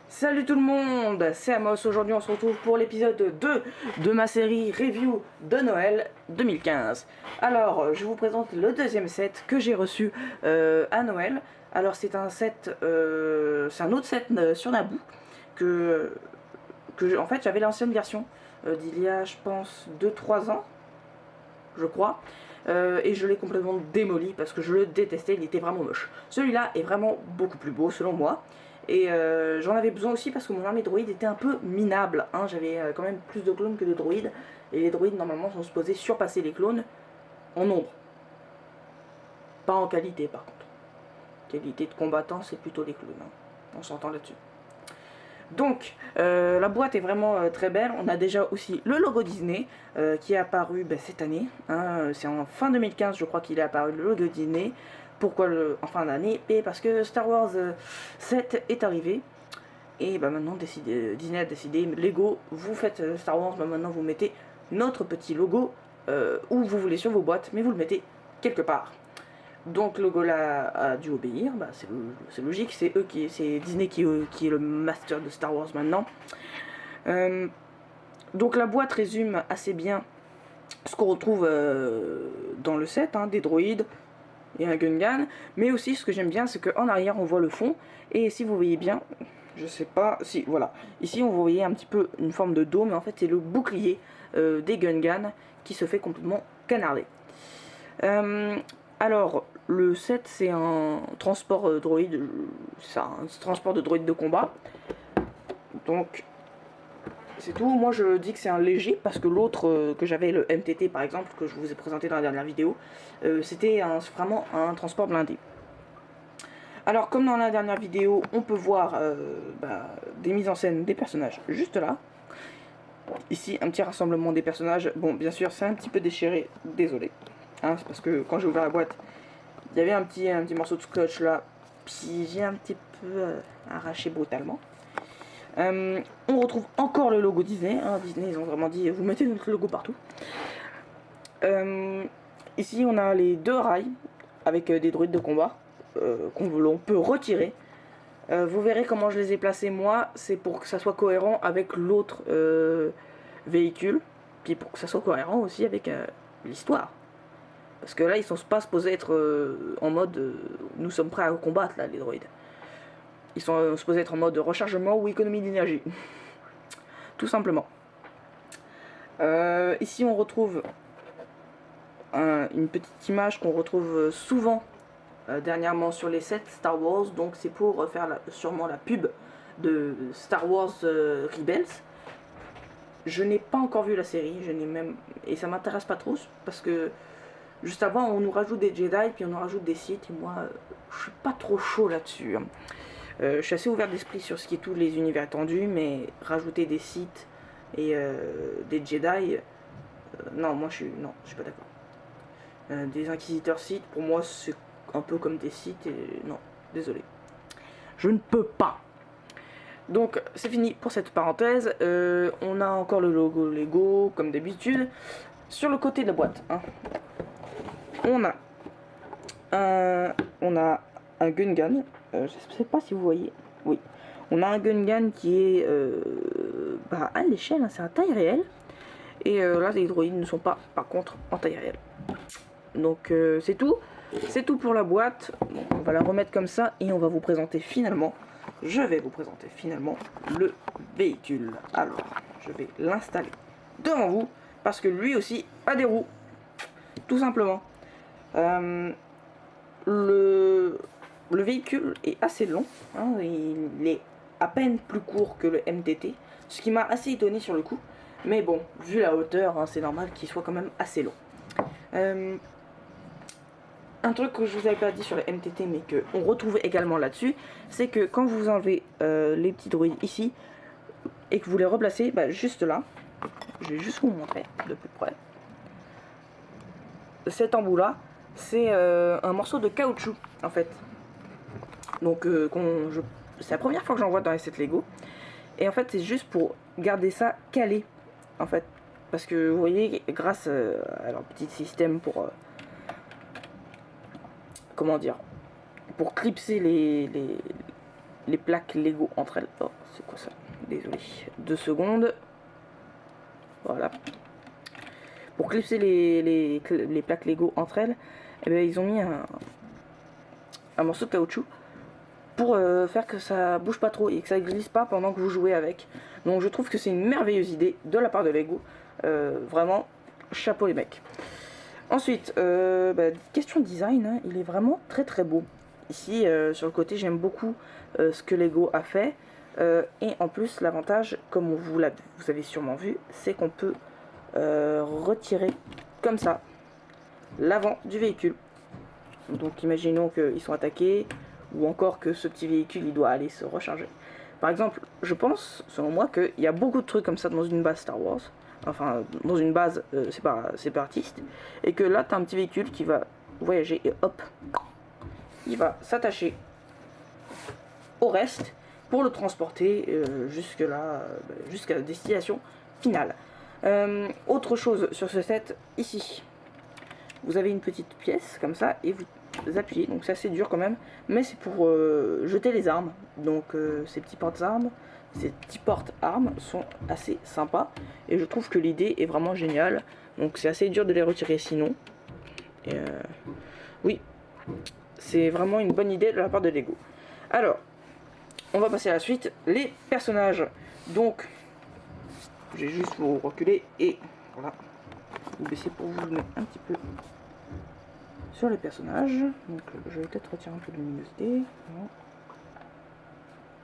Salut tout le monde, c'est Amos. Aujourd'hui on se retrouve pour l'épisode 2 de ma série review de Noël 2015. Alors je vous présente le deuxième set que j'ai reçu à Noël. Alors c'est un set, c'est un autre set sur Naboo en fait j'avais l'ancienne version d'il y a je pense 2-3 ans je crois. Et je l'ai complètement démoli parce que je le détestais, il était vraiment moche. Celui-là est vraiment beaucoup plus beau selon moi. Et j'en avais besoin aussi parce que mon armée droïde était un peu minable, hein. J'avais quand même plus de clones que de droïdes. Et les droïdes normalement sont supposés surpasser les clones en nombre. Pas en qualité par contre. Qualité de combattant c'est plutôt les clones, hein. On s'entend là-dessus. Donc la boîte est vraiment très belle. On a déjà aussi le logo Disney qui est apparu cette année, hein. C'est en fin 2015 je crois qu'il est apparu le logo Disney. Pourquoi en fin d'année? Parce que Star Wars 7 est arrivé. Et maintenant Disney a décidé, Lego, vous faites Star Wars, maintenant vous mettez notre petit logo où vous voulez sur vos boîtes, mais vous le mettez quelque part. Donc le logo là a dû obéir, c'est logique, c'est Disney qui est le master de Star Wars maintenant. Donc la boîte résume assez bien ce qu'on retrouve dans le set, hein, des droïdes et un Gungan, mais aussi ce que j'aime bien c'est qu'en arrière on voit le fond, et si vous voyez bien, je sais pas, si voilà, ici on voyait un petit peu une forme de dôme, mais en fait c'est le bouclier des Gungan qui se fait complètement canarder. Alors le set c'est un transport droïde, c'est un transport de droïde de combat, donc c'est tout. Moi je dis que c'est un léger parce que l'autre que j'avais, le MTT par exemple, que je vous ai présenté dans la dernière vidéo, c'était vraiment un transport blindé. Alors comme dans la dernière vidéo, on peut voir des mises en scène des personnages juste là. Ici un petit rassemblement des personnages. Bon bien sûr c'est un petit peu déchiré, désolé, hein, c'est parce que quand j'ai ouvert la boîte, il y avait un petit morceau de scotch là, puis j'ai un petit peu arraché brutalement. On retrouve encore le logo Disney, hein. Disney ils ont vraiment dit vous mettez notre logo partout. Ici on a les deux rails avec des droïdes de combat qu'on peut retirer. Vous verrez comment je les ai placés moi, c'est pour que ça soit cohérent avec l'autre véhicule, puis pour que ça soit cohérent aussi avec l'histoire. Parce que là ils sont pas supposés être en mode nous sommes prêts à combattre là les droïdes. Ils sont supposés être en mode rechargement ou économie d'énergie. Tout simplement. Ici on retrouve une petite image qu'on retrouve souvent dernièrement sur les sets Star Wars. Donc c'est pour faire sûrement la pub de Star Wars Rebels. Je n'ai pas encore vu la série, et ça m'intéresse pas trop parce que juste avant on nous rajoute des Jedi puis on nous rajoute des Sith, et moi je suis pas trop chaud là-dessus. Je suis assez ouvert d'esprit sur ce qui est tous les univers étendus, mais rajouter des Sith et des Jedi, non, moi je suis pas d'accord. Des inquisiteurs Sith, pour moi c'est un peu comme des Sith, et non, désolé. Je ne peux pas. Donc c'est fini pour cette parenthèse. On a encore le logo Lego, comme d'habitude. Sur le côté de la boîte, hein, on a un Gungan. Je ne sais pas si vous voyez. Oui. On a un Gungan qui est à l'échelle, hein, c'est à taille réelle. Et là, les droïdes ne sont pas, par contre, en taille réelle. Donc c'est tout. C'est tout pour la boîte. Donc, on va la remettre comme ça et on va vous présenter finalement. Je vais vous présenter finalement le véhicule. Alors, je vais l'installer devant vous parce que lui aussi a des roues. Tout simplement. Le véhicule est assez long, hein, il est à peine plus court que le MTT, ce qui m'a assez étonné sur le coup, mais bon, vu la hauteur, hein, c'est normal qu'il soit quand même assez long. Un truc que je vous avais pas dit sur le MTT, mais qu'on retrouve également là-dessus, c'est que quand vous enlevez les petits droïdes ici, et que vous les replacez, juste là, je vais juste vous montrer de plus près, cet embout là, c'est un morceau de caoutchouc en fait. Donc c'est la première fois que j'en vois dans les sets Lego. Et en fait c'est juste pour garder ça calé en fait. Parce que vous voyez, grâce à leur petit système pour comment dire, pour clipser les plaques Lego entre elles. Oh, c'est quoi ça? Désolé. 2 secondes. Voilà. Pour clipser les plaques Lego entre elles, eh bien, ils ont mis un morceau de caoutchouc pour faire que ça bouge pas trop et que ça glisse pas pendant que vous jouez avec. Donc je trouve que c'est une merveilleuse idée de la part de Lego. Vraiment, chapeau les mecs. Ensuite, question design, hein, il est vraiment très très beau. Ici, sur le côté, j'aime beaucoup ce que Lego a fait. Et en plus, l'avantage, comme vous avez sûrement vu, c'est qu'on peut retirer comme ça l'avant du véhicule. Donc imaginons qu'ils sont attaqués, ou encore que ce petit véhicule il doit aller se recharger. Par exemple, je pense, selon moi, qu'il y a beaucoup de trucs comme ça dans une base Star Wars, enfin dans une base séparatiste, et que là tu as un petit véhicule qui va voyager et hop, il va s'attacher au reste pour le transporter jusque là, jusqu'à la destination finale. Autre chose sur ce set, ici, vous avez une petite pièce comme ça et vous appuyez, donc c'est assez dur quand même, mais c'est pour jeter les armes. Donc ces petits porte-armes, sont assez sympas et je trouve que l'idée est vraiment géniale. Donc c'est assez dur de les retirer sinon. Et oui, c'est vraiment une bonne idée de la part de Lego. Alors, on va passer à la suite, les personnages. Donc, j'ai juste vous reculer et voilà, vous baisser pour vous mettre un petit peu sur les personnages. Donc je vais peut-être retirer un peu de luminosité.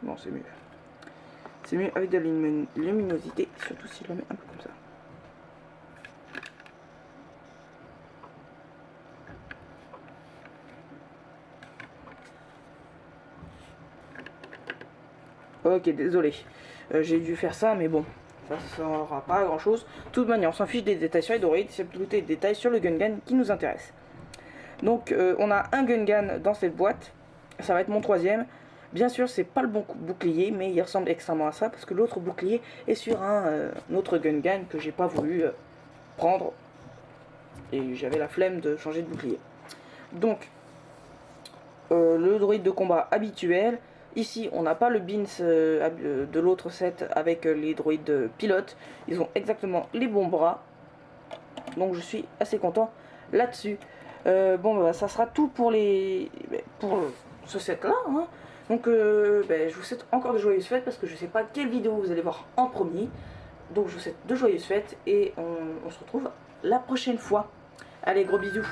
Non, c'est mieux. C'est mieux avec de la luminosité, surtout si je la mets un peu comme ça. Ok, désolé. J'ai dû faire ça, mais bon, ça ne sera pas grand chose. De toute manière, on s'en fiche des détails sur les droïdes, c'est plutôt des détails sur le Gungan qui nous intéresse. Donc on a un Gungan dans cette boîte, ça va être mon troisième. Bien sûr c'est pas le bon bouclier, mais il ressemble extrêmement à ça parce que l'autre bouclier est sur un autre Gungan que j'ai pas voulu prendre et j'avais la flemme de changer de bouclier. Donc le droïde de combat habituel. Ici on n'a pas le Beans de l'autre set avec les droïdes pilotes, ils ont exactement les bons bras, donc je suis assez content là-dessus. Ça sera tout pour ce set là, hein. Donc je vous souhaite encore de joyeuses fêtes parce que je sais pas quelle vidéo vous allez voir en premier. Donc je vous souhaite de joyeuses fêtes et on se retrouve la prochaine fois. Allez, gros bisous.